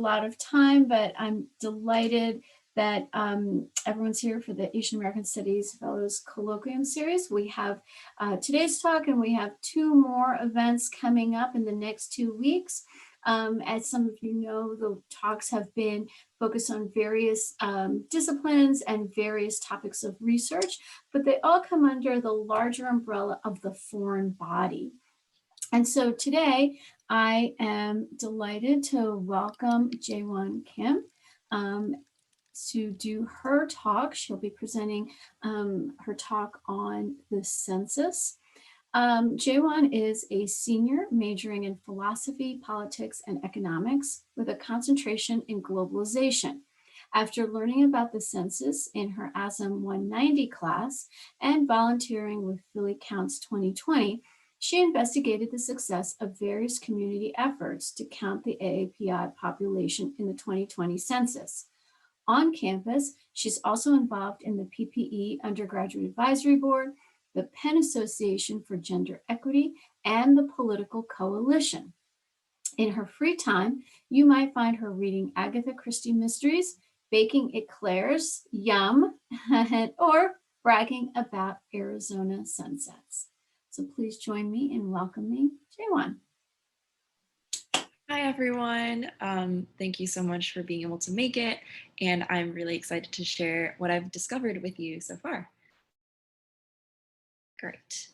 lot of time, but I'm delighted that everyone's here for the Asian American Studies Fellows Colloquium series. We have today's talk, and we have 2 more events coming up in the next 2 weeks. As some of you know, the talks have been focused on various disciplines and various topics of research, but they all come under the larger umbrella of the foreign body. And so today, I am delighted to welcome Jaywon Kim to do her talk. She'll be presenting her talk on the census. Jaywon is a senior majoring in philosophy, politics, and economics with a concentration in globalization. After learning about the census in her ASAM 190 class and volunteering with Philly Counts 2020, she investigated the success of various community efforts to count the AAPI population in the 2020 census. On campus, she's also involved in the PPE Undergraduate Advisory Board, the Penn Association for Gender Equity, and the Political Coalition. In her free time, you might find her reading Agatha Christie mysteries, baking eclairs, yum, or bragging about Arizona sunsets. So please join me in welcoming Jaywon. Hi, everyone. Thank you so much for being able to make it. And I'm really excited to share what I've discovered with you so far. Great.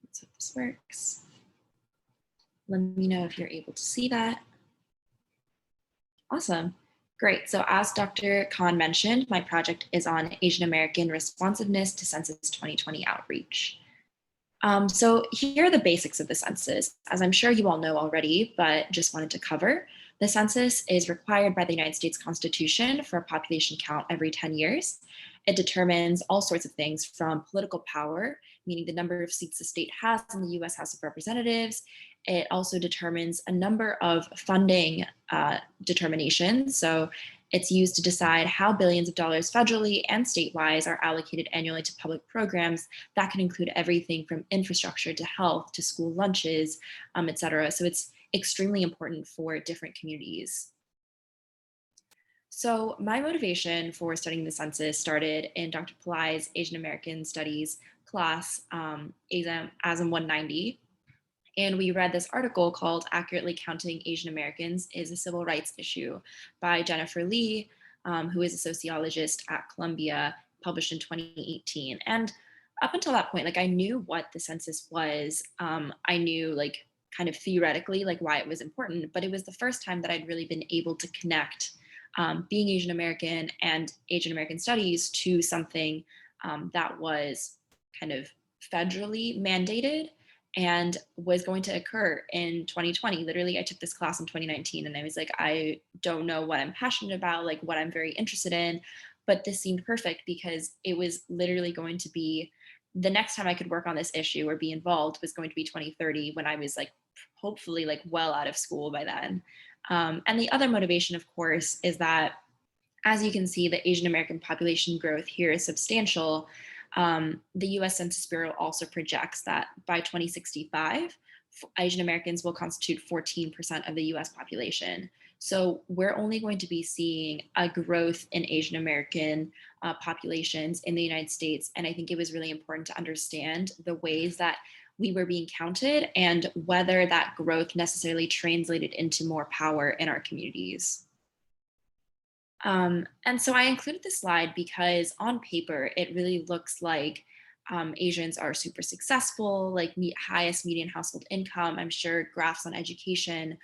Let's hope this works. Let me know if you're able to see that. Awesome. Great. So as Dr. Khan mentioned, my project is on Asian American responsiveness to Census 2020 outreach. So here are the basics of the census. As I'm sure you all know already, but just wanted to cover, the census is required by the United States Constitution for a population count every 10 years. It determines all sorts of things from political power, meaning the number of seats the state has in the US House of Representatives. It also determines a number of funding determinations. So it's used to decide how billions of dollars federally and statewide are allocated annually to public programs. That can include everything from infrastructure to health to school lunches, et cetera. So it's extremely important for different communities. So my motivation for studying the census started in Dr. Pillai's Asian American Studies class, ASAM 190. And we read this article called Accurately Counting Asian Americans is a Civil Rights Issue by Jennifer Lee, who is a sociologist at Columbia, published in 2018. And up until that point, like I knew what the census was. I knew like kind of theoretically like why it was important, but it was the first time that I'd really been able to connect being Asian American and Asian American studies to something that was kind of federally mandated and was going to occur in 2020. Literally, I took this class in 2019 and I was like, I don't know what I'm passionate about, like what I'm very interested in, but this seemed perfect because it was literally going to be the next time I could work on this issue or be involved was going to be 2030 when I was like, hopefully like well out of school by then. And the other motivation, of course, is that as you can see, the Asian American population growth here is substantial. The US Census Bureau also projects that by 2065, Asian Americans will constitute 14% of the US population. So we're only going to be seeing a growth in Asian American populations in the United States. And I think it was really important to understand the ways that we were being counted and whether that growth necessarily translated into more power in our communities. And so I included this slide because on paper, it really looks like Asians are super successful, like highest median household income. I'm sure graphs on education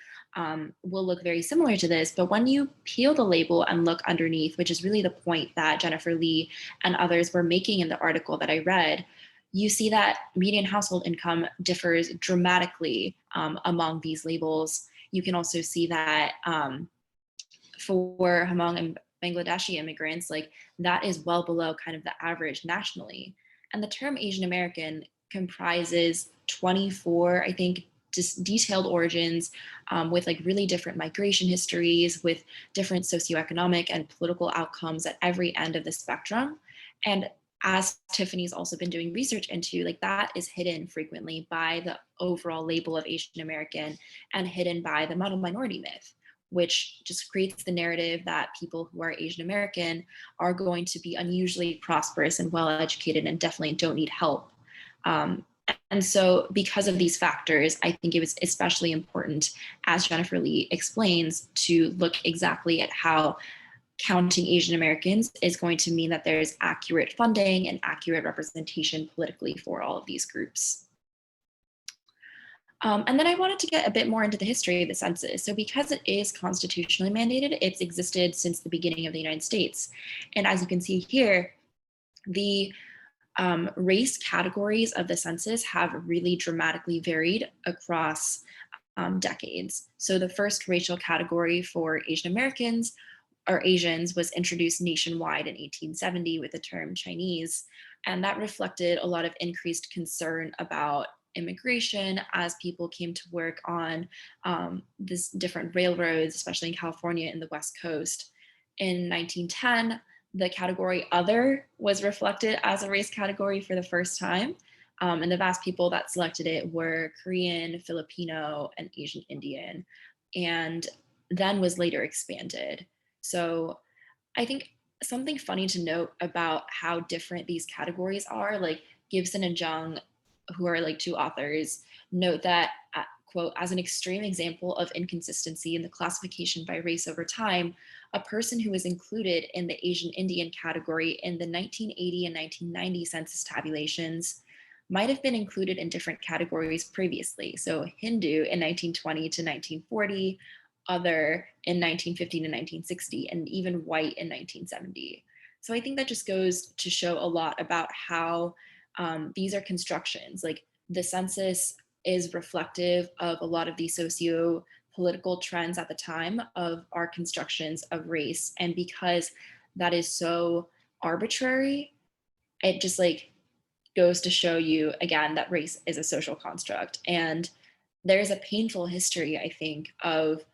will look very similar to this, but when you peel the label and look underneath, which is really the point that Jennifer Lee and others were making in the article that I read, you see that median household income differs dramatically among these labels. You can also see that for Hmong Bangladeshi immigrants, like that is well below kind of the average nationally. And the term Asian American comprises 24, I think, just detailed origins with like really different migration histories, with different socioeconomic and political outcomes at every end of the spectrum. And as Tiffany's also been doing research into, like that is hidden frequently by the overall label of Asian American and hidden by the model minority myth, which just creates the narrative that people who are Asian American are going to be unusually prosperous and well educated and definitely don't need help. Um, and so, because of these factors, I think it was especially important, as Jennifer Lee explains, to look exactly at how counting Asian Americans is going to mean that there's accurate funding and accurate representation politically for all of these groups. And then I wanted to get a bit more into the history of the census. So because it is constitutionally mandated, it's existed since the beginning of the United States. And as you can see here, the race categories of the census have really dramatically varied across decades. So the first racial category for Asian Americans or Asians was introduced nationwide in 1870 with the term Chinese. And that reflected a lot of increased concern about immigration as people came to work on this different railroads, especially in California and the West Coast. In 1910, the category other was reflected as a race category for the first time. And the vast people that selected it were Korean, Filipino, and Asian Indian, and then was later expanded. So I think something funny to note about how different these categories are, like Gibson and Jung, who are like two authors, note that, quote, as an extreme example of inconsistency in the classification by race over time, a person who was included in the Asian Indian category in the 1980 and 1990 census tabulations might have been included in different categories previously. So Hindu in 1920 to 1940, other in 1950 to 1960, and even white in 1970. So I think that just goes to show a lot about how these are constructions. Like the census is reflective of a lot of the socio-political trends at the time of our constructions of race. And because that is so arbitrary, it just like goes to show you again that race is a social construct. And there's a painful history, I think, of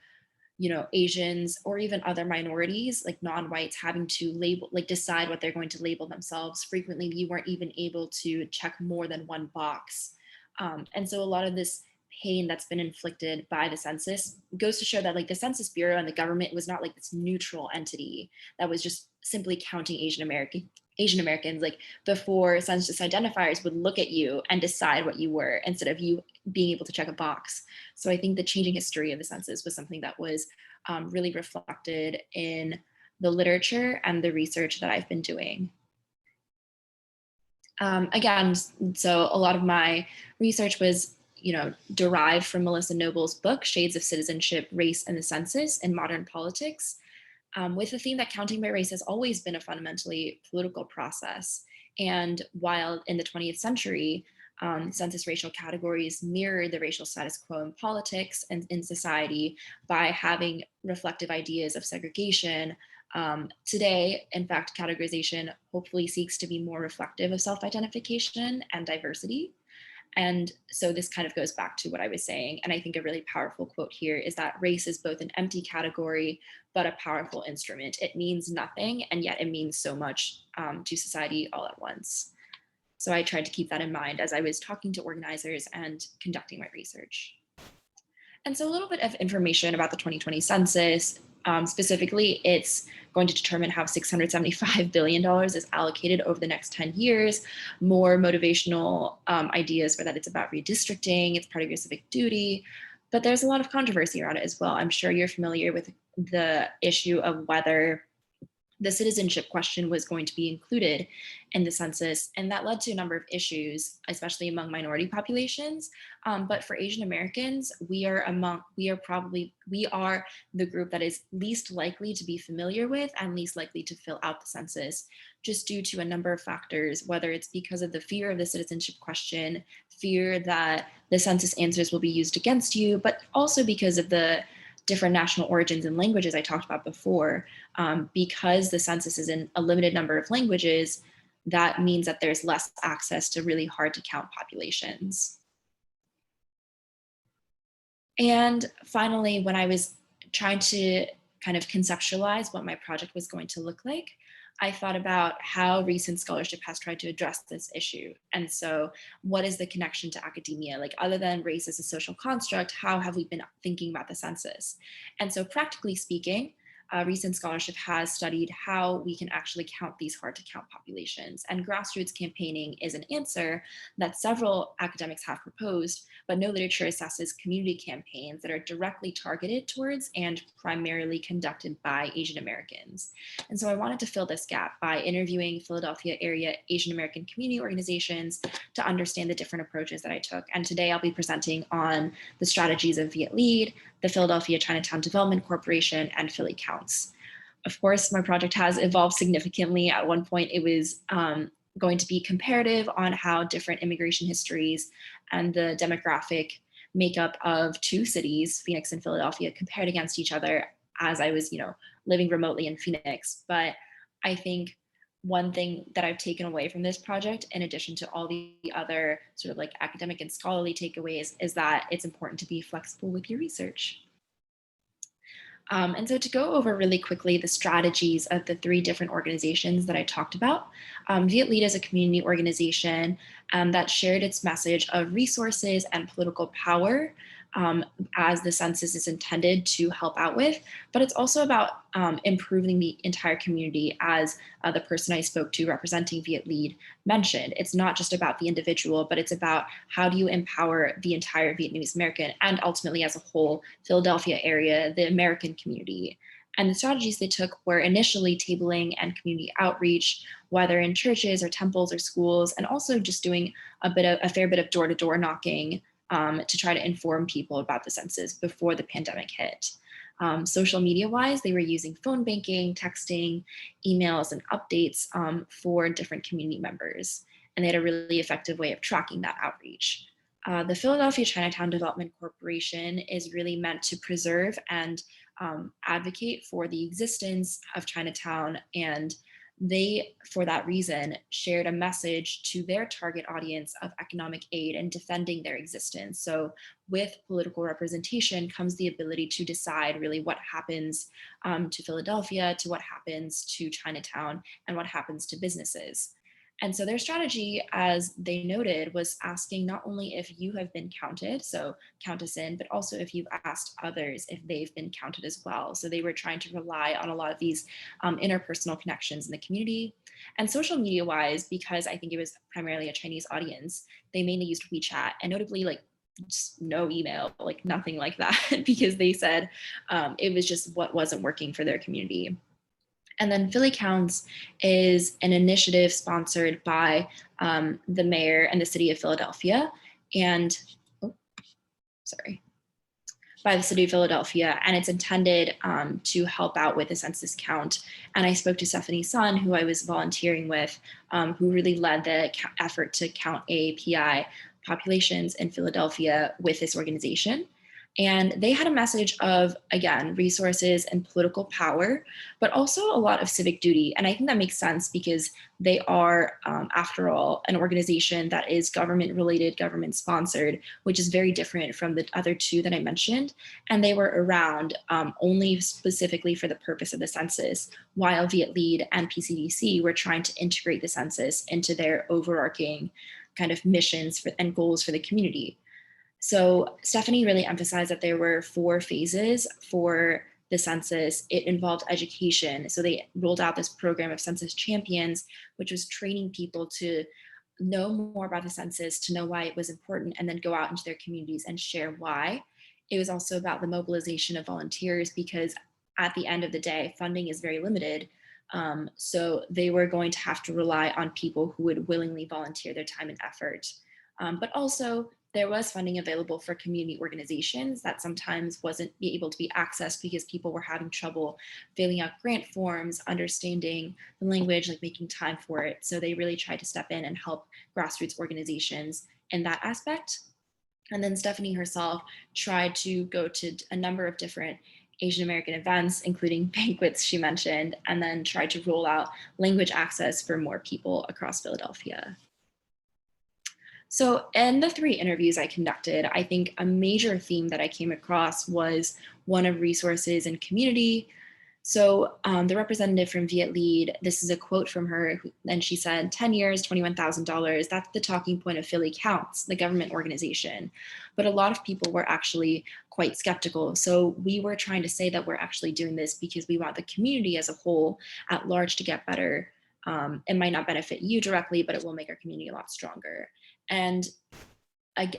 Asians or even other minorities like non-whites having to label, like decide what they're going to label themselves. Frequently you weren't even able to check more than one box. And so a lot of this pain that's been inflicted by the census goes to show that like the Census Bureau and the government was not like this neutral entity that was just simply counting Asian Americans. Like before, census identifiers would look at you and decide what you were instead of you being able to check a box. So I think the changing history of the census was something that was really reflected in the literature and the research that I've been doing. Again, so a lot of my research was derived from Melissa Noble's book, Shades of Citizenship, Race and the Census in Modern Politics, with the theme that counting by race has always been a fundamentally political process. And while in the 20th century, census racial categories mirrored the racial status quo in politics and in society by having reflective ideas of segregation. Today, in fact, categorization hopefully seeks to be more reflective of self-identification and diversity. And so this kind of goes back to what I was saying. And I think a really powerful quote here is that race is both an empty category, but a powerful instrument. It means nothing, and yet it means so much to society all at once. So I tried to keep that in mind as I was talking to organizers and conducting my research. And so a little bit of information about the 2020 census. Specifically, it's going to determine how $675 billion is allocated over the next 10 years. More motivational ideas for that it's about redistricting, it's part of your civic duty, but there's a lot of controversy around it as well. I'm sure you're familiar with the issue of whether the citizenship question was going to be included in the census, and that led to a number of issues, especially among minority populations. But for Asian Americans, we are the group that is least likely to be familiar with and least likely to fill out the census, just due to a number of factors, whether it's because of the fear of the citizenship question, fear that the census answers will be used against you, but also because of the different national origins and languages I talked about before. Because the census is in a limited number of languages, that means that there's less access to really hard to count populations. And finally, when I was trying to kind of conceptualize what my project was going to look like, I thought about how recent scholarship has tried to address this issue. And so, what is the connection to academia? Like, other than race as a social construct, how have we been thinking about the census? And so, practically speaking, recent scholarship has studied how we can actually count these hard to count populations. And grassroots campaigning is an answer that several academics have proposed, but no literature assesses community campaigns that are directly targeted towards and primarily conducted by Asian Americans. And so I wanted to fill this gap by interviewing Philadelphia area Asian American community organizations to understand the different approaches that I took. And today I'll be presenting on the strategies of Viet Lead, the Philadelphia Chinatown Development Corporation, and Philly Counts. Of course, my project has evolved significantly. At one point, it was going to be comparative on how different immigration histories and the demographic makeup of two cities, Phoenix and Philadelphia, compared against each other as I was, living remotely in Phoenix. But I think one thing that I've taken away from this project, in addition to all the other sort of like academic and scholarly takeaways, is that it's important to be flexible with your research. And so to go over really quickly the strategies of the three different organizations that I talked about, Viet Lead is a community organization that shared its message of resources and political power as the census is intended to help out with, but it's also about improving the entire community, as the person I spoke to representing Viet Lead mentioned. It's not just about the individual, but it's about how do you empower the entire Vietnamese American and ultimately as a whole Philadelphia area, the American community. And the strategies they took were initially tabling and community outreach, whether in churches or temples or schools, and also just doing a fair bit of door-to-door knocking to try to inform people about the census before the pandemic hit. Social media wise, they were using phone banking, texting, emails, and updates for different community members. And they had a really effective way of tracking that outreach. The Philadelphia Chinatown Development Corporation is really meant to preserve and advocate for the existence of Chinatown, and they, for that reason, shared a message to their target audience of economic aid and defending their existence. So with political representation comes the ability to decide really what happens to Philadelphia, to what happens to Chinatown, and what happens to businesses. And so their strategy, as they noted, was asking not only if you have been counted, so count us in, but also if you've asked others if they've been counted as well. So they were trying to rely on a lot of these interpersonal connections in the community. And social media wise, because I think it was primarily a Chinese audience, they mainly used WeChat, and notably like just no email, like nothing like that, because they said it was just what wasn't working for their community. And then Philly Counts is an initiative sponsored by the mayor and the city of Philadelphia, and by the city of Philadelphia, and it's intended to help out with the census count. And I spoke to Stephanie Sun, who I was volunteering with, who really led the effort to count AAPI populations in Philadelphia with this organization. And they had a message of, again, resources and political power, but also a lot of civic duty. And I think that makes sense because they are, after all, an organization that is government related, government sponsored, which is very different from the other two that I mentioned. And they were around only specifically for the purpose of the census, while Viet Lead and PCDC were trying to integrate the census into their overarching kind of missions and goals for the community. So Stephanie really emphasized that there were 4 phases for the census. It involved education. So they rolled out this program of census champions, which was training people to know more about the census, to know why it was important, and then go out into their communities and share why. It was also about the mobilization of volunteers, because at the end of the day, funding is very limited. So they were going to have to rely on people who would willingly volunteer their time and effort. But also there was funding available for community organizations that sometimes wasn't able to be accessed because people were having trouble filling out grant forms, understanding the language, like making time for it. So they really tried to step in and help grassroots organizations in that aspect. And then Stephanie herself tried to go to a number of different Asian American events, including banquets she mentioned, and then tried to roll out language access for more people across Philadelphia. So in the 3 interviews I conducted, I think a major theme that I came across was one of resources and community. So the representative from Viet Lead, this is a quote from her, and she said, 10 years, $21,000, that's the talking point of Philly Counts, the government organization. But a lot of people were actually quite skeptical. So we were trying to say that we're actually doing this because we want the community as a whole at large to get better. It might not benefit you directly, but it will make our community a lot stronger. And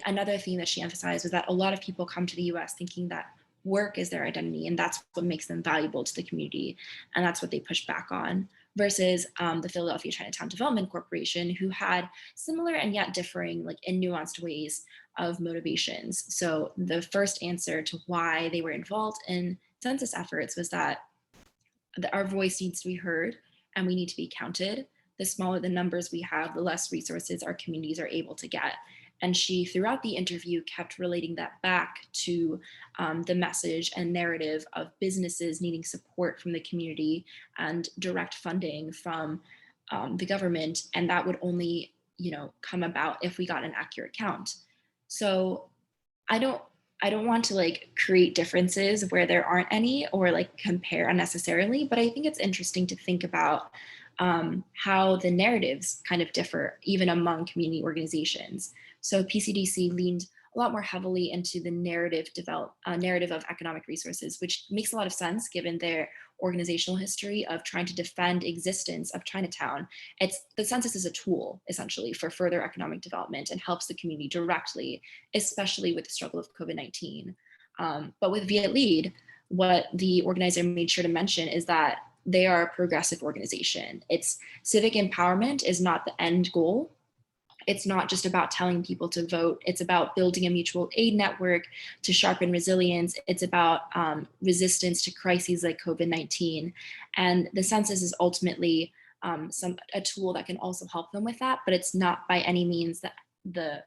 another theme that she emphasized was that a lot of people come to the US thinking that work is their identity and that's what makes them valuable to the community, and that's what they push back on, versus the Philadelphia Chinatown Development Corporation, who had similar and yet differing, like in nuanced ways, of motivations. So the first answer to why they were involved in census efforts was that our voice needs to be heard and we need to be counted. The smaller the numbers we have, the less resources our communities are able to get. And she, throughout the interview, kept relating that back to the message and narrative of businesses needing support from the community and direct funding from the government. And that would only, come about if we got an accurate count. So I don't want to like create differences where there aren't any or like compare unnecessarily, but I think it's interesting to think about how the narratives kind of differ even among community organizations. So PCDC leaned a lot more heavily into the narrative of economic resources, which makes a lot of sense given their organizational history of trying to defend existence of Chinatown. The census is a tool essentially for further economic development and helps the community directly, especially with the struggle of COVID-19. But with Viet Lead, what the organizer made sure to mention is that they are a progressive organization. It's civic empowerment is not the end goal. It's not just about telling people to vote. It's about building a mutual aid network to sharpen resilience. It's about resistance to crises like COVID-19. And the census is ultimately a tool that can also help them with that, but it's not by any means the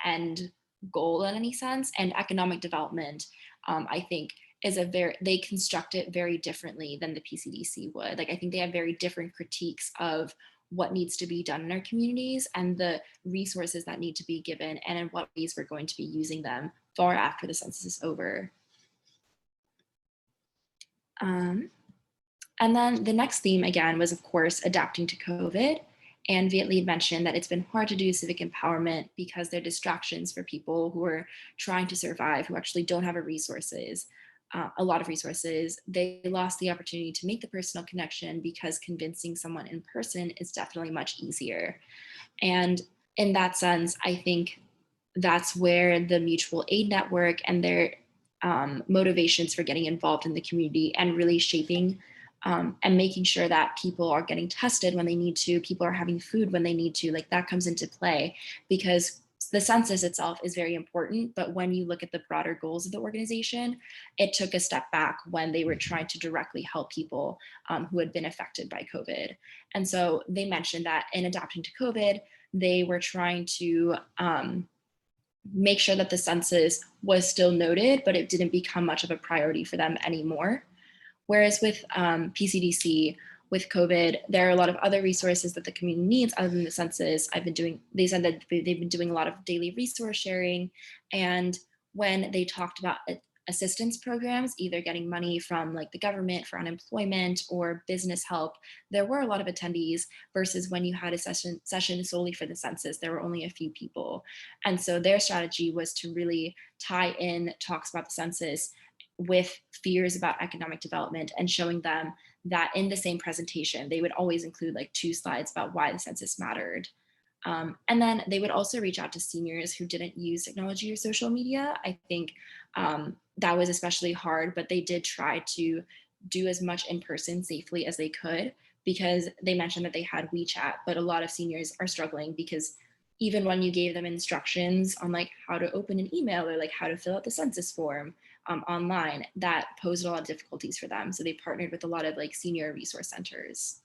end goal in any sense. And economic development, I think, they construct it very differently than the PCDC would. Like, I think they have very different critiques of what needs to be done in our communities and the resources that need to be given and in what ways we're going to be using them far after the census is over. And then the next theme again was, of course, adapting to COVID. And Viet Lead mentioned that it's been hard to do civic empowerment because they're distractions for people who are trying to survive, who actually don't have a lot of resources. They lost the opportunity to make the personal connection because convincing someone in person is definitely much easier. And in that sense, I think that's where the mutual aid network and their motivations for getting involved in the community and really shaping and making sure that people are getting tested when they need to, people are having food when they need to, like that comes into play, because the census itself is very important, but when you look at the broader goals of the organization, it took a step back when they were trying to directly help people who had been affected by COVID. And so they mentioned that in adapting to COVID, they were trying to make sure that the census was still noted, but it didn't become much of a priority for them anymore. Whereas with PCDC, with COVID, there are a lot of other resources that the community needs other than the census. They said that they've been doing a lot of daily resource sharing. And when they talked about assistance programs, either getting money from like the government for unemployment or business help, there were a lot of attendees versus when you had a session solely for the census, there were only a few people. And so their strategy was to really tie in talks about the census with fears about economic development and showing them that in the same presentation, they would always include like 2 slides about why the census mattered. And then they would also reach out to seniors who didn't use technology or social media. I think that was especially hard, but they did try to do as much in person safely as they could, because they mentioned that they had WeChat, but a lot of seniors are struggling because even when you gave them instructions on like how to open an email or like how to fill out the census form online, that posed a lot of difficulties for them. So they partnered with a lot of like senior resource centers.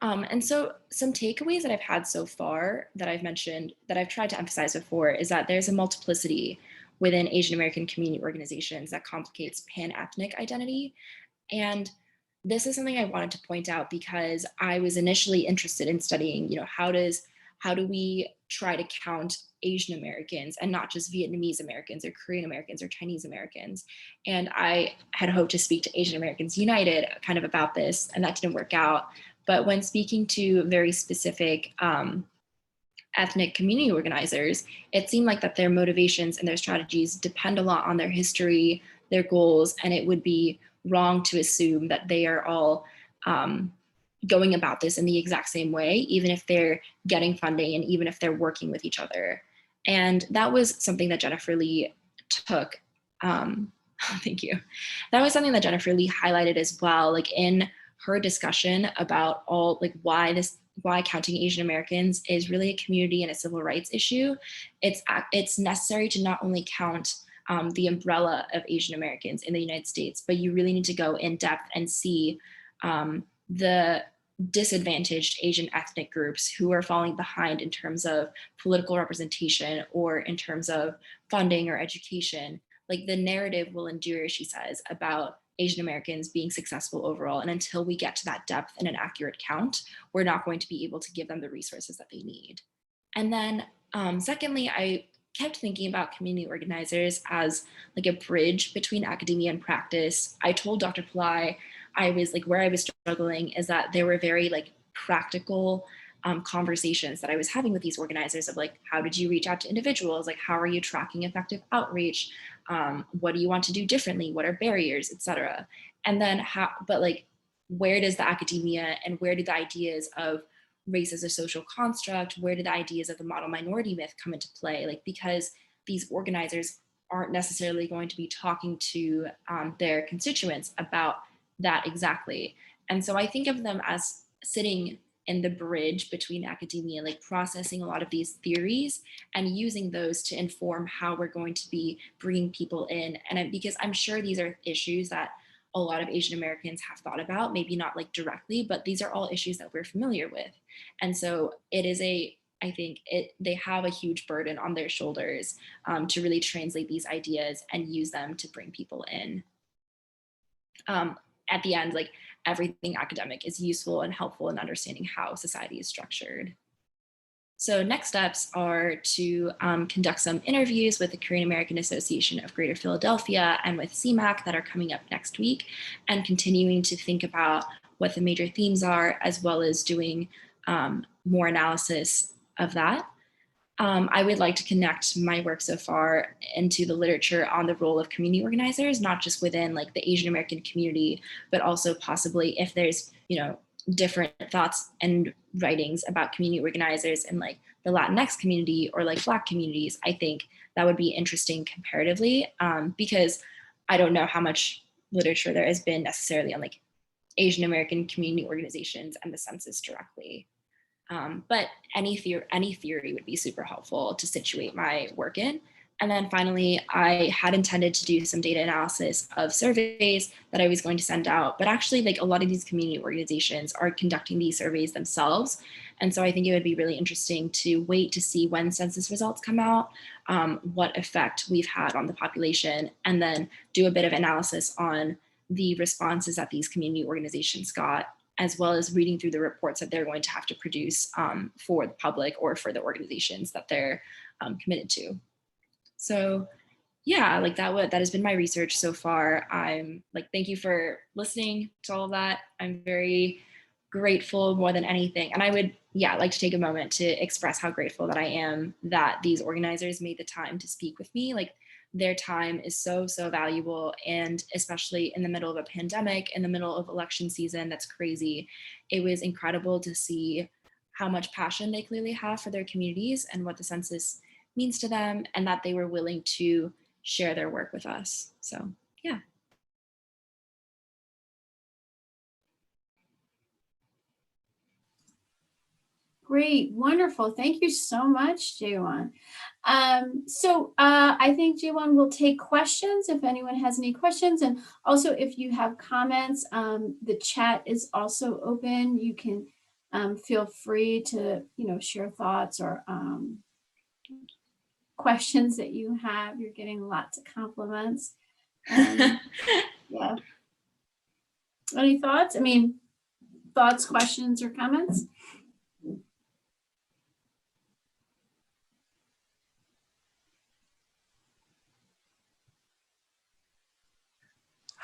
And so some takeaways that I've had so far that I've mentioned, that I've tried to emphasize before, is that there's a multiplicity within Asian American community organizations that complicates pan-ethnic identity. And this is something I wanted to point out because I was initially interested in studying, how do we try to count Asian Americans and not just Vietnamese Americans or Korean Americans or Chinese Americans. And I had hoped to speak to Asian Americans United kind of about this, and that didn't work out. But when speaking to very specific ethnic community organizers, it seemed like that their motivations and their strategies depend a lot on their history, their goals, and it would be wrong to assume that they are all going about this in the exact same way, even if they're getting funding and even if they're working with each other. And that was something that Jennifer Lee took. Thank you. That was something that Jennifer Lee highlighted as well, like in her discussion about all like why counting Asian Americans is really a community and a civil rights issue. It's necessary to not only count the umbrella of Asian Americans in the United States, but you really need to go in depth and see the disadvantaged Asian ethnic groups who are falling behind in terms of political representation or in terms of funding or education. Like the narrative will endure, she says, about Asian Americans being successful overall. And until we get to that depth and an accurate count, we're not going to be able to give them the resources that they need. And then secondly, I kept thinking about community organizers as like a bridge between academia and practice. I told Dr. Pillai I was like, where I was struggling is that there were very like practical conversations that I was having with these organizers of like, how did you reach out to individuals? Like, how are you tracking effective outreach? What do you want to do differently? What are barriers, et cetera? And then but like, where does the academia and where do the ideas of race as a social construct, where do the ideas of the model minority myth come into play? Like, because these organizers aren't necessarily going to be talking to their constituents about that exactly. And so I think of them as sitting in the bridge between academia, like processing a lot of these theories and using those to inform how we're going to be bringing people in. And because I'm sure these are issues that a lot of Asian Americans have thought about, maybe not like directly, but these are all issues that we're familiar with. And so it is I think they have a huge burden on their shoulders to really translate these ideas and use them to bring people in. At the end, like everything academic is useful and helpful in understanding how society is structured. So next steps are to conduct some interviews with the Korean American Association of Greater Philadelphia and with CMAC that are coming up next week, and continuing to think about what the major themes are, as well as doing more analysis of that. I would like to connect my work so far into the literature on the role of community organizers, not just within like the Asian American community, but also possibly if there's, different thoughts and writings about community organizers in like the Latinx community or like Black communities. I think that would be interesting comparatively, because I don't know how much literature there has been necessarily on like Asian American community organizations and the census directly. But any theory would be super helpful to situate my work in. And then finally, I had intended to do some data analysis of surveys that I was going to send out, but actually like a lot of these community organizations are conducting these surveys themselves. And so I think it would be really interesting to wait to see when census results come out, what effect we've had on the population, and then do a bit of analysis on the responses that these community organizations got, as well as reading through the reports that they're going to have to produce for the public or for the organizations that they're committed to. So yeah, like that has been my research so far. I'm like, thank you for listening to all of that. I'm very grateful more than anything. And I would, like to take a moment to express how grateful that I am that these organizers made the time to speak with me. Like their time is so, so valuable. And especially in the middle of a pandemic, in the middle of election season, that's crazy. It was incredible to see how much passion they clearly have for their communities and what the census means to them, and that they were willing to share their work with us. So yeah. Great, wonderful. Thank you so much, Jaywon. I think Jaywon will take questions if anyone has any questions. And also if you have comments, the chat is also open. You can feel free to, share thoughts or questions that you have. You're getting lots of compliments. Yeah. Any thoughts? Thoughts, questions, or comments?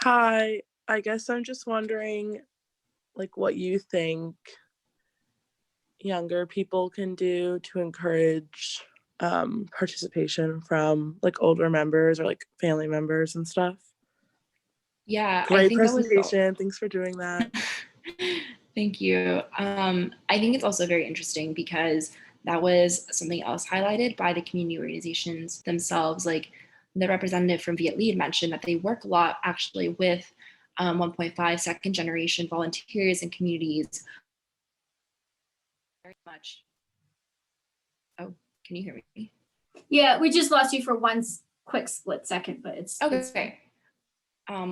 Hi, I guess I'm just wondering, like, what you think younger people can do to encourage participation from like older members or like family members and stuff. Yeah, I Great think that was presentation. Thanks for doing that. Thank you. I think it's also very interesting because that was something else highlighted by the community organizations themselves. Like the representative from Viet Lee had mentioned that they work a lot actually with 1.5 second generation volunteers and communities very much. Oh, can you hear me? Yeah, we just lost you for one quick split second, but it's okay.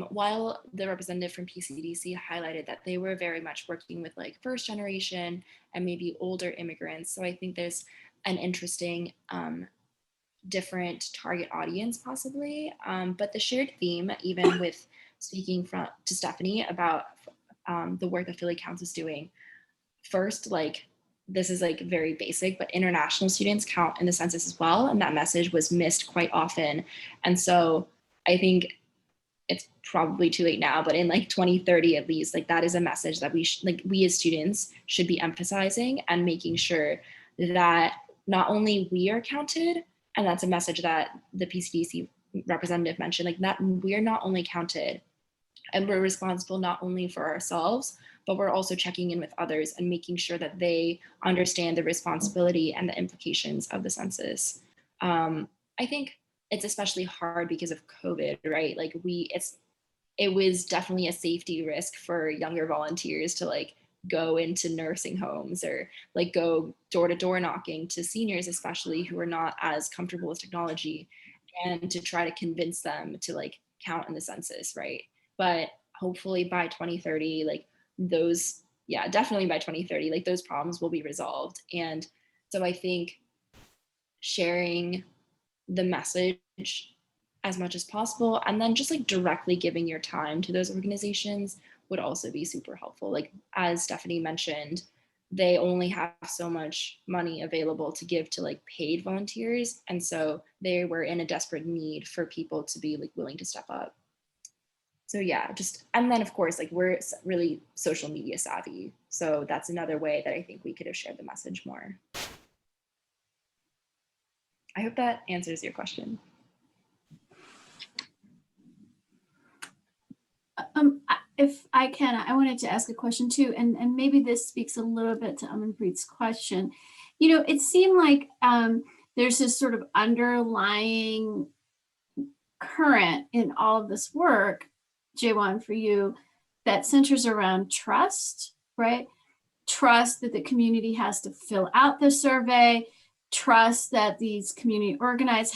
While the representative from PCDC highlighted that they were very much working with like first generation and maybe older immigrants. So I think there's an interesting different target audience possibly. But the shared theme, even with speaking to Stephanie about the work that Philly Counts is doing, first, like this is like very basic, but international students count in the census as well. And that message was missed quite often. And so I think it's probably too late now, but in like 2030 at least, like that is a message that we as students should be emphasizing and making sure that not only we are counted, and that's a message that the PCDC representative mentioned, like that we're not only counted and we're responsible not only for ourselves, but we're also checking in with others and making sure that they understand the responsibility and the implications of the census. I think it's especially hard because of COVID, right? Like it was definitely a safety risk for younger volunteers to like go into nursing homes or like go door to door knocking to seniors, especially who are not as comfortable with technology, and to try to convince them to like count in the census, right? But hopefully by 2030, like those, yeah, definitely by 2030, like those problems will be resolved. And so I think sharing the message as much as possible and then just like directly giving your time to those organizations would also be super helpful. Like as Stephanie mentioned, they only have so much money available to give to like paid volunteers, and so they were in a desperate need for people to be like willing to step up. So yeah, just, and then of course like we're really social media savvy, so that's another way that I think we could have shared the message more. I hope that answers your question. If I can, I wanted to ask a question too, and maybe this speaks a little bit to Amanpreet's question. You know, it seemed like there's this sort of underlying current in all of this work, Jaywon, for you, that centers around trust, right? Trust that the community has to fill out the survey, trust that these community organizers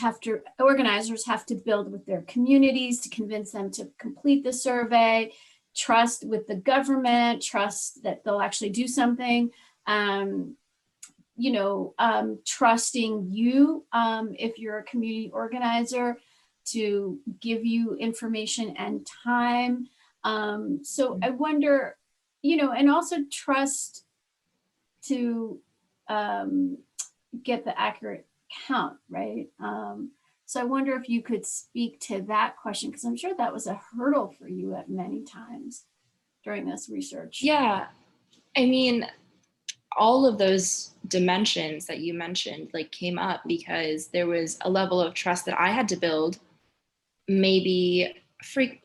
have to build with their communities to convince them to complete the survey, trust with the government, trust that they'll actually do something, trusting you if you're a community organizer to give you information and time. So I wonder, and also trust to get the accurate count, right? So I wonder if you could speak to that question, because I'm sure that was a hurdle for you at many times during this research. Yeah, I mean, all of those dimensions that you mentioned like came up because there was a level of trust that I had to build, maybe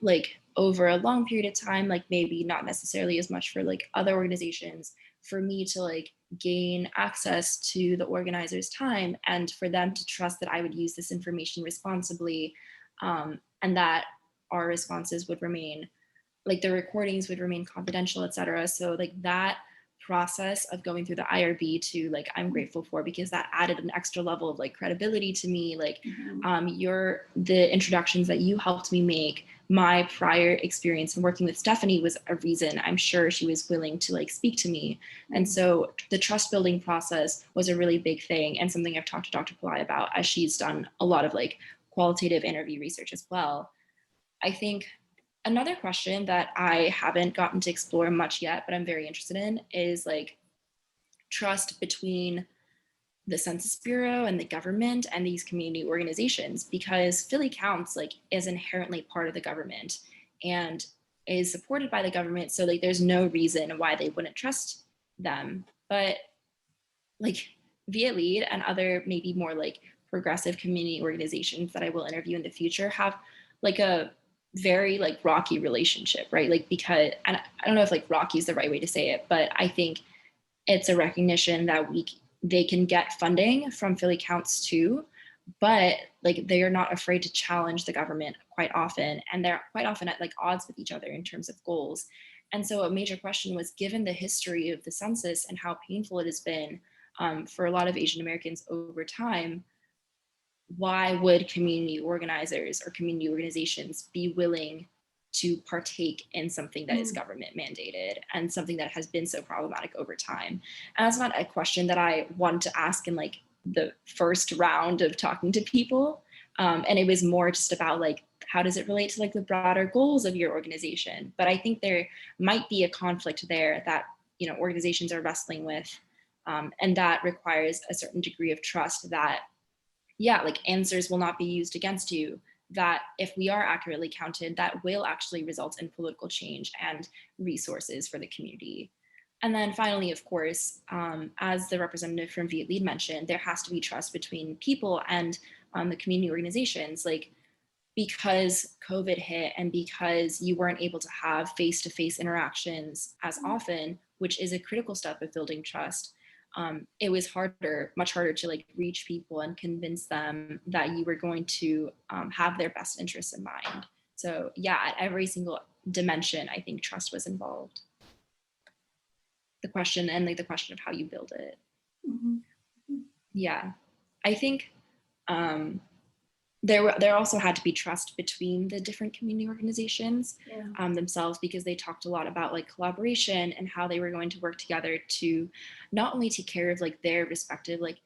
like over a long period of time, like maybe not necessarily as much for like other organizations, for me to like gain access to the organizers' time and for them to trust that I would use this information responsibly, and that our responses would remain, like the recordings would remain confidential, et cetera. So like that process of going through the IRB to like, I'm grateful for, because that added an extra level of like credibility to me. Like the introductions that you helped me make, my prior experience in working with Stephanie was a reason I'm sure she was willing to like speak to me. And so the trust building process was a really big thing, and something I've talked to Dr. Pillai about, as she's done a lot of like qualitative interview research as well. I think another question that I haven't gotten to explore much yet, but I'm very interested in, is like trust between the Census Bureau and the government and these community organizations, because Philly Counts like is inherently part of the government. and is supported by the government. So like there's no reason why they wouldn't trust them. But like Via Lead and other maybe more like progressive community organizations that I will interview in the future have like a very like rocky relationship, right? Like because, and I don't know if like rocky is the right way to say it, but I think it's a recognition that they can get funding from Philly Counts too, but like they are not afraid to challenge the government quite often, and they're quite often at like odds with each other in terms of goals. And so a major question was, given the history of the census and how painful it has been for a lot of Asian Americans over time, why would community organizers or community organizations be willing to partake in something that is government mandated and something that has been so problematic over time? And that's not a question that I wanted to ask in like the first round of talking to people. And it was more just about like, how does it relate to like the broader goals of your organization? But I think there might be a conflict there that, you know, organizations are wrestling with, and that requires a certain degree of trust that, yeah, like answers will not be used against you, that if we are accurately counted, that will actually result in political change and resources for the community. And then finally, of course, as the representative from Via Lead mentioned, there has to be trust between people and the community organizations. Like, because COVID hit and because you weren't able to have face-to-face interactions as often, which is a critical step of building trust, it was much harder to like reach people and convince them that you were going to have their best interests in mind. So yeah, at every single dimension, I think trust was involved. The question of how you build it. Yeah, I think there also had to be trust between the different community organizations themselves, because they talked a lot about like collaboration and how they were going to work together to not only take care of like their respective like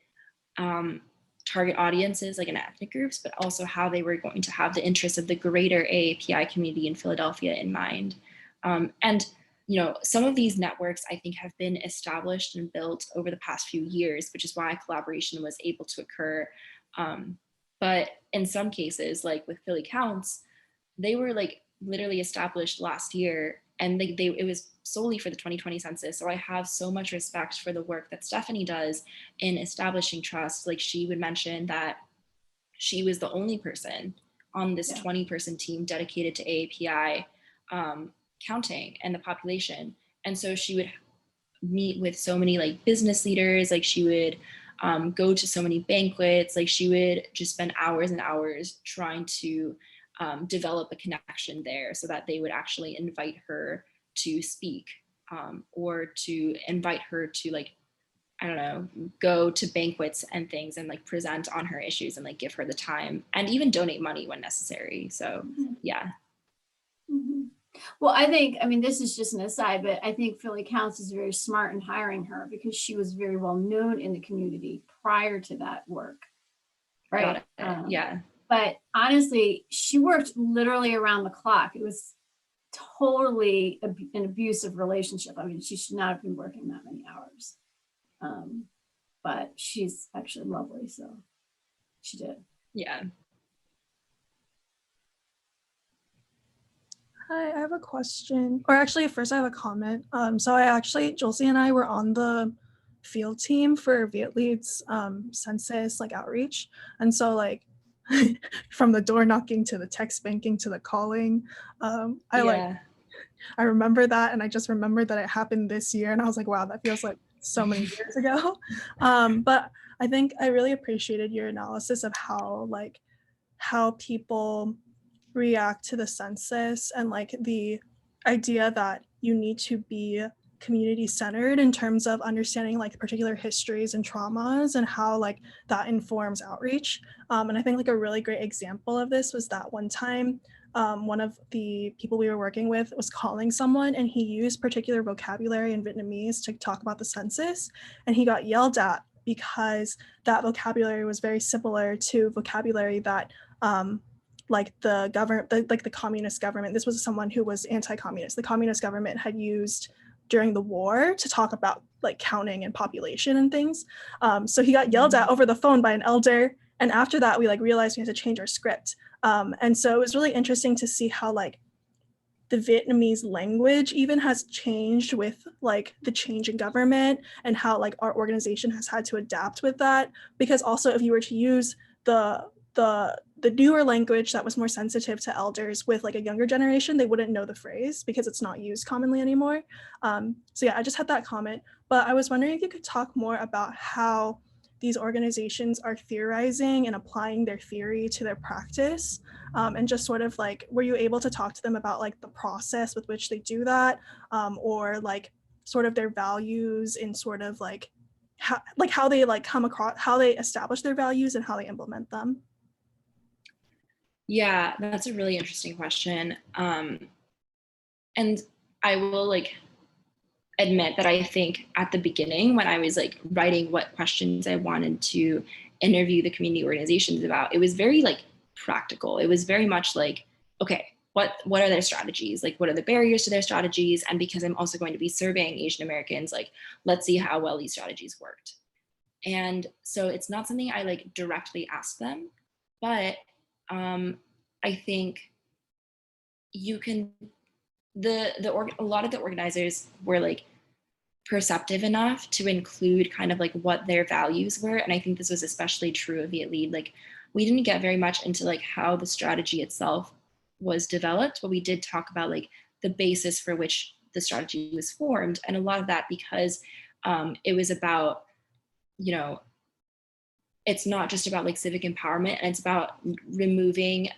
target audiences like in ethnic groups, but also how they were going to have the interests of the greater AAPI community in Philadelphia in mind. And you know, some of these networks I think have been established and built over the past few years, which is why collaboration was able to occur. But in some cases, like with Philly Counts, they were like literally established last year, and it was solely for the 2020 census. So I have so much respect for the work that Stephanie does in establishing trust. Like, she would mention that she was the only person on this 20-person team dedicated to AAPI counting and the population. And so she would meet with so many like business leaders, like she would go to so many banquets, like she would just spend hours and hours trying to develop a connection there so that they would actually invite her to speak, or to invite her to like, I don't know, go to banquets and things and like present on her issues and like give her the time and even donate money when necessary. So yeah. Well, I mean, this is just an aside, but I think Philly Counts is very smart in hiring her because she was very well known in the community prior to that work, right? Yeah. But honestly, she worked literally around the clock. It was totally an abusive relationship. I mean, she should not have been working that many hours. But she's actually lovely, so she did. Yeah. Hi, I have a question, or actually first I have a comment. So Josie and I were on the field team for Viet Lead's census like outreach. And so like from the door knocking to the text banking to the calling, I remember that, and I just remembered that it happened this year, and I was like, wow, that feels like so many years ago. But I think I really appreciated your analysis of how people react to the census and like the idea that you need to be community centered in terms of understanding like particular histories and traumas and how like that informs outreach. And I think like a really great example of this was that one time one of the people we were working with was calling someone, and he used particular vocabulary in Vietnamese to talk about the census, and he got yelled at because that vocabulary was very similar to vocabulary that like the government, like the communist government, this was someone who was anti-communist, the communist government had used during the war to talk about like counting and population and things. So he got yelled at over the phone by an elder. And after that, we like realized we had to change our script. And so it was really interesting to see how like the Vietnamese language even has changed with like the change in government and how like our organization has had to adapt with that. Because also if you were to use the newer language that was more sensitive to elders with like a younger generation, they wouldn't know the phrase because it's not used commonly anymore. So yeah, I just had that comment, but I was wondering if you could talk more about how these organizations are theorizing and applying their theory to their practice, and just sort of like, were you able to talk to them about like the process with which they do that, or like sort of their values in sort of like how they like come across, how they establish their values and how they implement them? Yeah, that's a really interesting question. And I will like admit that I think at the beginning when I was like writing what questions I wanted to interview the community organizations about, it was very like practical. It was very much like, okay, what are their strategies? Like, what are the barriers to their strategies? And because I'm also going to be surveying Asian Americans, like, let's see how well these strategies worked. And so it's not something I like directly asked them, but I think you can, a lot of the organizers were like perceptive enough to include kind of like what their values were. And I think this was especially true of Viet Lead. Like, we didn't get very much into like how the strategy itself was developed, but we did talk about like the basis for which the strategy was formed. And a lot of that because it was about, you know, it's not just about like civic empowerment, and it's about removing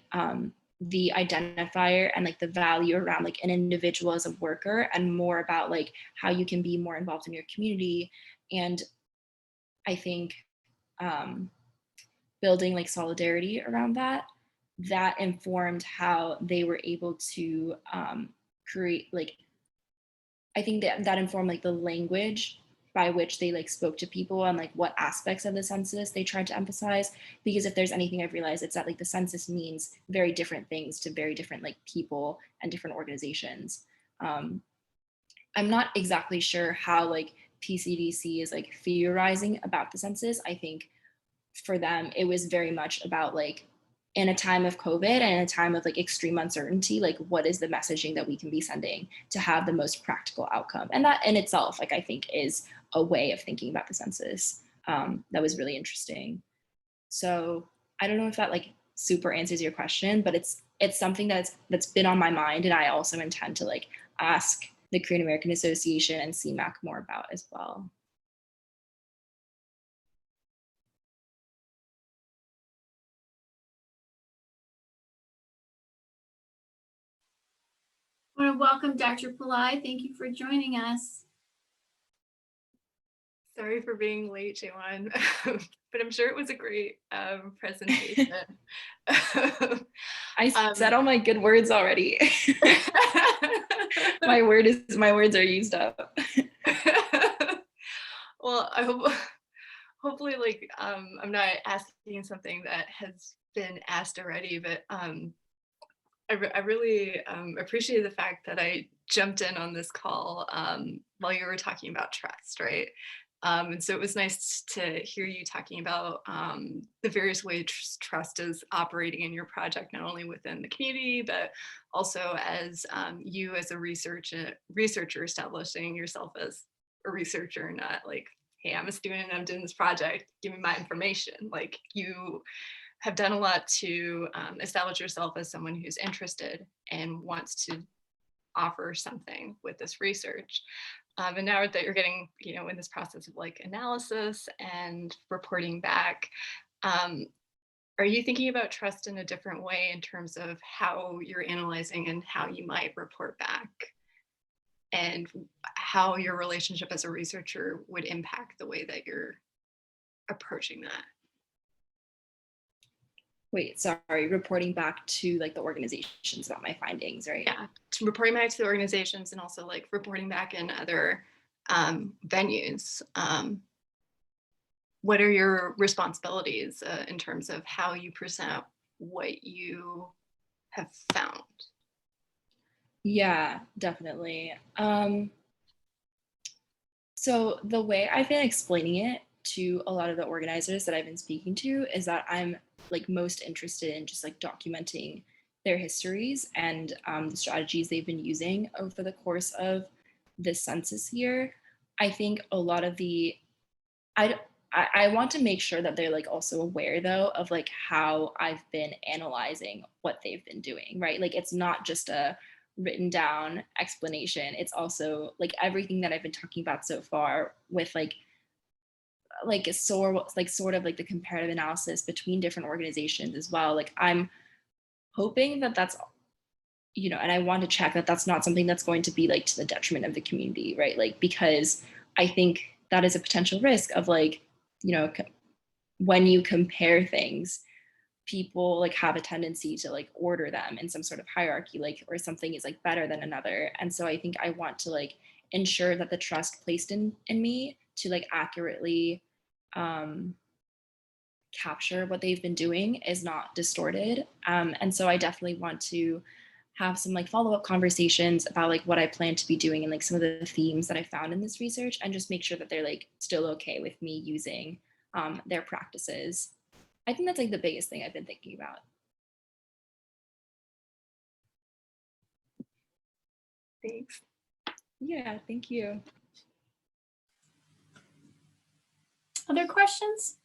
the identifier and like the value around like an individual as a worker, and more about like how you can be more involved in your community. And I think building like solidarity around that informed how they were able to create like, I think that informed like the language by which they like spoke to people and like what aspects of the census they tried to emphasize. Because if there's anything I've realized, it's that like the census means very different things to very different like people and different organizations. I'm not exactly sure how like PCDC is like theorizing about the census. I think for them, it was very much about like, in a time of COVID and in a time of like extreme uncertainty, like what is the messaging that we can be sending to have the most practical outcome? And that in itself, like I think is a way of thinking about the census that was really interesting. So I don't know if that like super answers your question, but it's something that's been on my mind, and I also intend to like ask the Korean American Association and CMAC more about as well. I want to welcome Dr. Pillai. Thank you for joining us. Sorry for being late, Jaywon, but I'm sure it was a great presentation. I said all my good words already. my words are used up. Well, I hopefully like I'm not asking something that has been asked already, but I really appreciate the fact that I jumped in on this call while you were talking about trust, right? And so it was nice to hear you talking about the various ways trust is operating in your project, not only within the community, but also as you as a researcher establishing yourself as a researcher, not like, hey, I'm a student and I'm doing this project, give me my information. Like, you have done a lot to establish yourself as someone who's interested and wants to offer something with this research. And now that you're getting, you know, in this process of like analysis and reporting back, are you thinking about trust in a different way in terms of how you're analyzing and how you might report back, and how your relationship as a researcher would impact the way that you're approaching that? Wait, sorry, reporting back to like the organizations about my findings, right? Yeah, reporting back to the organizations and also like reporting back in other venues. What are your responsibilities in terms of how you present what you have found? Yeah, definitely. So the way I've been explaining it to a lot of the organizers that I've been speaking to is that I'm like most interested in just like documenting their histories and the strategies they've been using over the course of this census year. I think a lot of the, I want to make sure that they're like also aware though of like how I've been analyzing what they've been doing, right? Like it's not just a written down explanation. It's also like everything that I've been talking about so far with like a sort of like the comparative analysis between different organizations as well. Like I'm hoping that that's, you know, and I want to check that that's not something that's going to be like to the detriment of the community, right? Like, because I think that is a potential risk of like, you know, when you compare things, people like have a tendency to like order them in some sort of hierarchy, like, or something is like better than another. And so I think I want to like ensure that the trust placed in me to like accurately capture what they've been doing is not distorted. And so I definitely want to have some like follow-up conversations about like what I plan to be doing and like some of the themes that I found in this research, and just make sure that they're like still okay with me using their practices. I think that's like the biggest thing I've been thinking about. Thanks. Yeah, thank you. Other questions?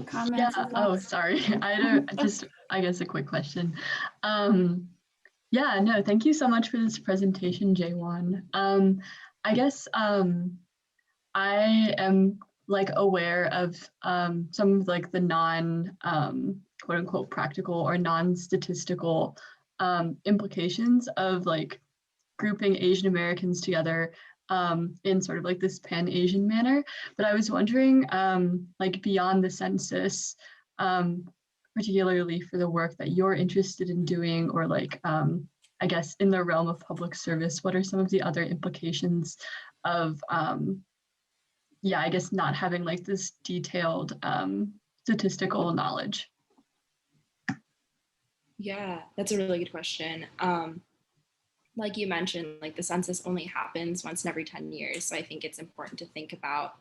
Comments? Yeah. Oh, sorry. I guess a quick question. Yeah, no, thank you so much for this presentation, Jaywon. I guess I am like aware of some of like the non quote unquote practical or non-statistical implications of like grouping Asian Americans together in sort of like this pan-Asian manner. But I was wondering, like beyond the census, particularly for the work that you're interested in doing, or like, I guess in the realm of public service, what are some of the other implications of, yeah, I guess not having like this detailed statistical knowledge? Yeah, that's a really good question. Like you mentioned, like the census only happens once in every 10 years. So I think it's important to think about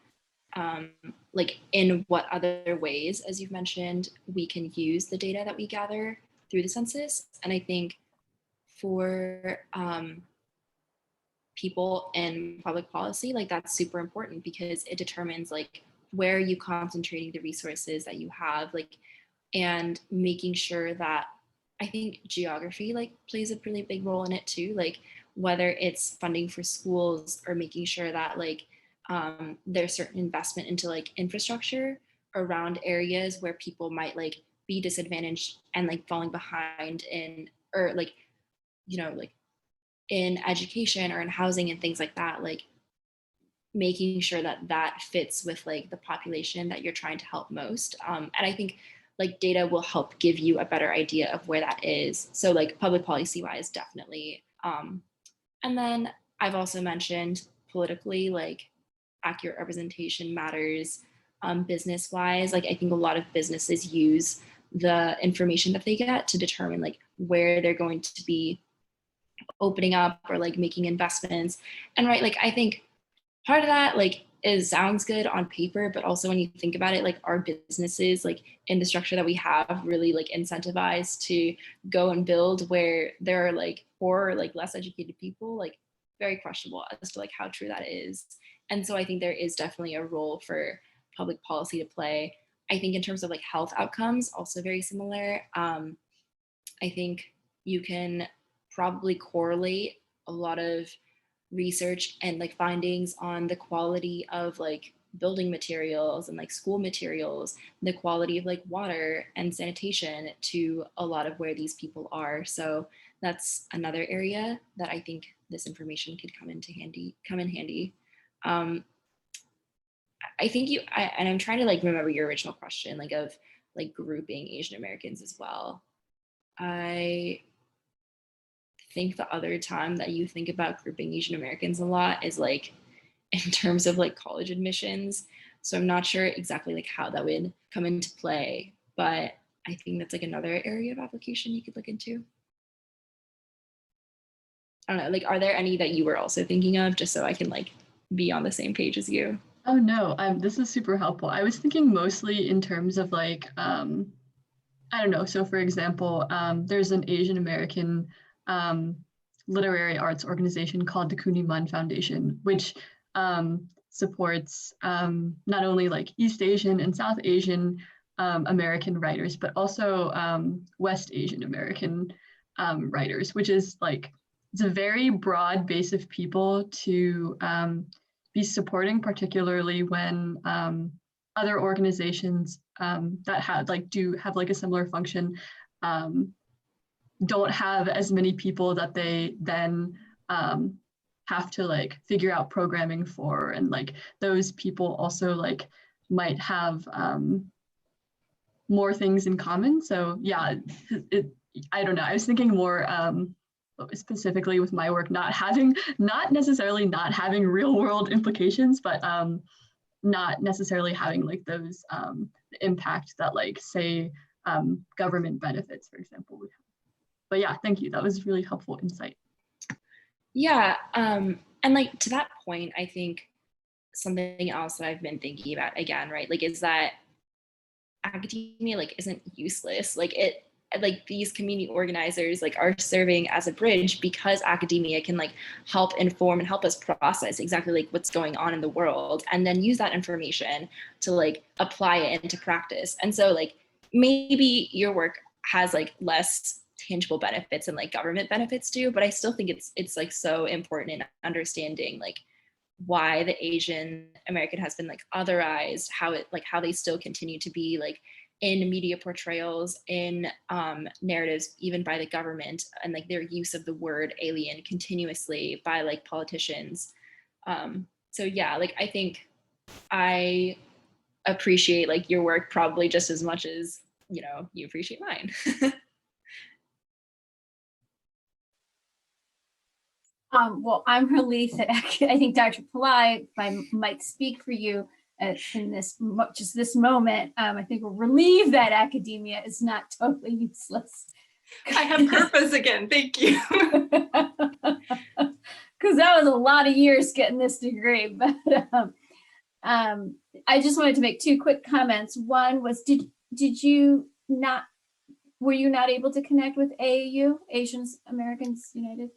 like in what other ways, as you've mentioned, we can use the data that we gather through the census. And I think for people in public policy, like that's super important because it determines like where are you concentrating the resources that you have, like, and making sure that I think geography like plays a really big role in it too, like whether it's funding for schools or making sure that like there's certain investment into like infrastructure around areas where people might like be disadvantaged and like falling behind in, or like, you know, like in education or in housing and things like that, like making sure that that fits with like the population that you're trying to help most. And I think like data will help give you a better idea of where that is. So like public policy wise, definitely. And then I've also mentioned politically, like accurate representation matters. Business wise, like I think a lot of businesses use the information that they get to determine like where they're going to be opening up or like making investments. And right, like I think part of that like is sounds good on paper, but also when you think about it, like our businesses like in the structure that we have really like incentivized to go and build where there are like poor or like less educated people, like very questionable as to like how true that is. And so I think there is definitely a role for public policy to play. I think in terms of like health outcomes, also very similar. I think you can probably correlate a lot of research and like findings on the quality of like building materials and like school materials, the quality of like water and sanitation to a lot of where these people are. So that's another area that I think this information could come in handy. I think and I'm trying to like remember your original question, like of like grouping Asian Americans as well. I think the other time that you think about grouping Asian Americans a lot is like in terms of like college admissions. So I'm not sure exactly like how that would come into play, but I think that's like another area of application you could look into. I don't know, like, are there any that you were also thinking of, just so I can like be on the same page as you? Oh no, this is super helpful. I was thinking mostly in terms of like, I don't know. So for example, there's an Asian American um, literary arts organization called the Cooneyman Foundation, which supports not only like East Asian and South Asian American writers, but also West Asian American writers, which is like, it's a very broad base of people to be supporting, particularly when other organizations that do have like a similar function don't have as many people that they then have to like figure out programming for, and like those people also like might have more things in common. So yeah, I don't know. I was thinking more specifically with my work, not necessarily not having real world implications, but not necessarily having like those impact that like say government benefits, for example, would have. But yeah, thank you. That was really helpful insight. Yeah, and like to that point, I think something else that I've been thinking about again, right, like, is that academia like isn't useless. Like these community organizers like are serving as a bridge, because academia can like help inform and help us process exactly like what's going on in the world, and then use that information to like apply it into practice. And so like maybe your work has like less tangible benefits and like government benefits do, but I still think it's like so important in understanding like why the Asian American has been like otherized, how they still continue to be like in media portrayals, in narratives, even by the government, and like their use of the word alien continuously by like politicians. So yeah, like I think I appreciate like your work probably just as much as, you know, you appreciate mine. Well, I'm relieved that actually, I think Dr. Pillai, if I might speak for you in this just this moment, I think we're relieved that academia is not totally useless. I have purpose again. Thank you. Because that was a lot of years getting this degree. But I just wanted to make two quick comments. One was, were you not able to connect with AAU, Asians Americans United?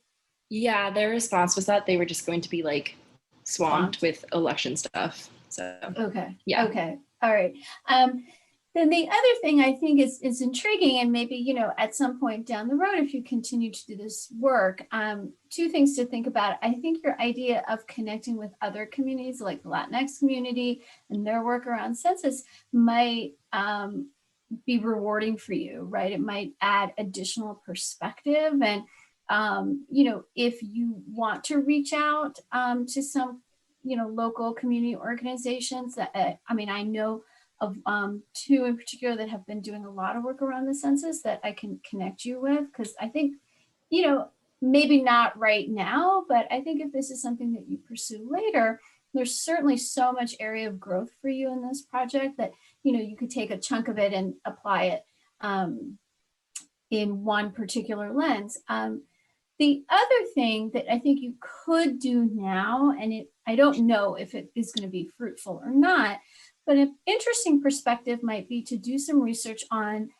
Yeah, their response was that they were just going to be like swamped with election stuff. So okay, yeah. Okay, all right. Then the other thing I think is intriguing, and maybe, you know, at some point down the road, if you continue to do this work, two things to think about. I think your idea of connecting with other communities like the Latinx community and their work around census might be rewarding for you, right? It might add additional perspective. And you know, if you want to reach out to some, you know, local community organizations that, I mean, I know of two in particular that have been doing a lot of work around the census that I can connect you with, because I think, you know, maybe not right now, but I think if this is something that you pursue later, there's certainly so much area of growth for you in this project that, you know, you could take a chunk of it and apply it in one particular lens. The other thing that I think you could do now, and I don't know if it is going to be fruitful or not, but an interesting perspective might be to do some research on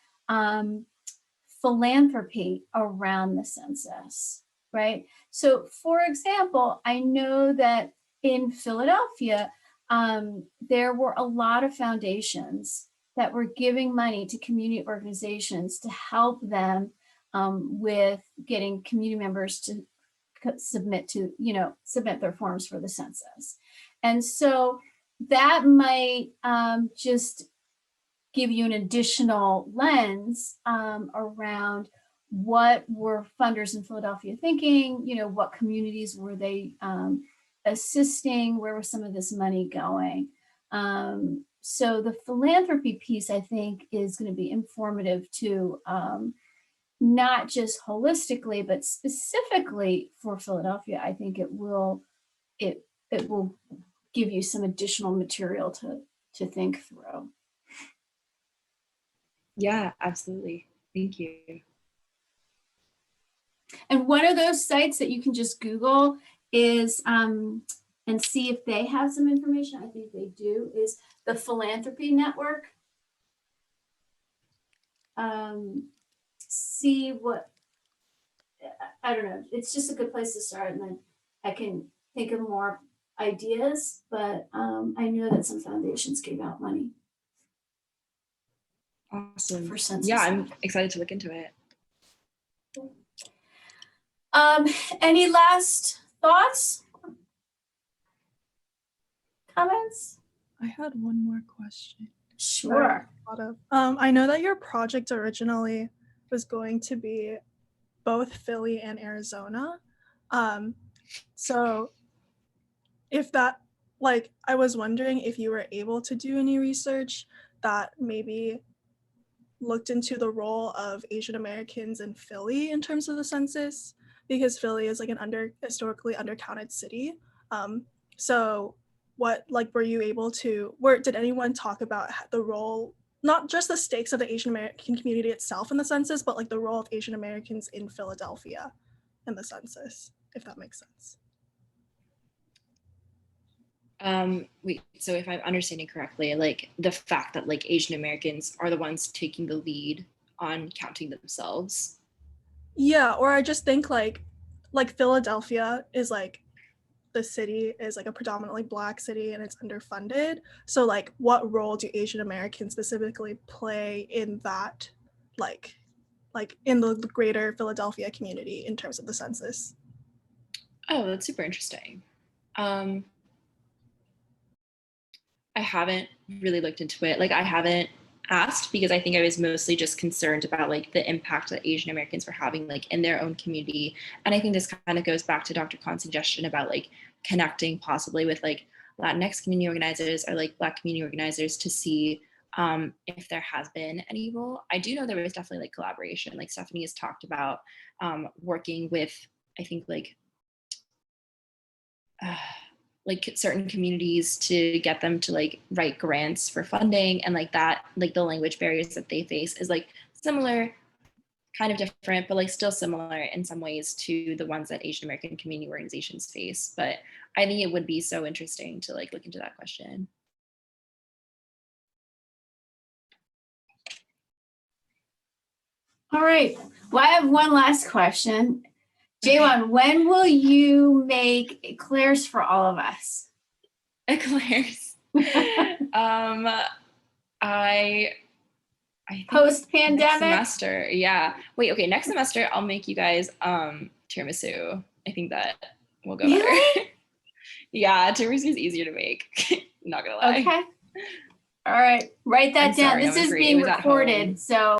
philanthropy around the census, right? So for example, I know that in Philadelphia, there were a lot of foundations that were giving money to community organizations to help them with getting community members to submit their forms for the census. And so that might just give you an additional lens around what were funders in Philadelphia thinking, you know, what communities were they assisting, where was some of this money going? So the philanthropy piece, I think, is going to be informative to not just holistically, but specifically for Philadelphia. I think it will give you some additional material to think through. Yeah, absolutely. Thank you. And one of those sites that you can just Google is, and see if they have some information, I think they do, is the Philanthropy Network. See what, I don't know, it's just a good place to start, and then I can think of more ideas, but I know that some foundations gave out money Awesome. for census. Yeah, I'm excited to look into it. Any last thoughts? Comments? I had one more question. Sure. I know that your project originally was going to be both Philly and Arizona. So if that, like, I was wondering if you were able to do any research that maybe looked into the role of Asian Americans in Philly in terms of the census, because Philly is like an historically undercounted city. So what, like, were you able to, did anyone talk about the role, not just the stakes of the Asian American community itself in the census, but like the role of Asian Americans in Philadelphia in the census, if that makes sense? Wait, so if I'm understanding correctly, like the fact that like Asian Americans are the ones taking the lead on counting themselves. Yeah, or I just think like Philadelphia is like, the city is like a predominantly Black city and it's underfunded. So like what role do Asian Americans specifically play in that, like in the greater Philadelphia community in terms of the census? Oh, that's super interesting. I haven't really looked into it. Like I haven't asked because I think I was mostly just concerned about like the impact that Asian Americans were having like in their own community. And I think this kind of goes back to Dr. Khan's suggestion about like connecting possibly with like Latinx community organizers or like Black community organizers to see if there has been any role. I do know there was definitely like collaboration. Like Stephanie has talked about working with, I think like certain communities to get them to like write grants for funding, and like that, like the language barriers that they face is like similar, kind of different, but like still similar in some ways to the ones that Asian American community organizations face. But I think it would be so interesting to like look into that question. All right. Well, I have one last question. Jaywon, when will you make eclairs for all of us? Eclairs. I think Post-pandemic? next semester. Yeah. Wait, okay, next semester I'll make you guys tiramisu. I think that will go better. Really? Yeah, tiramisu is easier to make. Not gonna lie. Okay. All right. Write that I'm down. sorry, This I'm is agree. It being was at home. recorded, so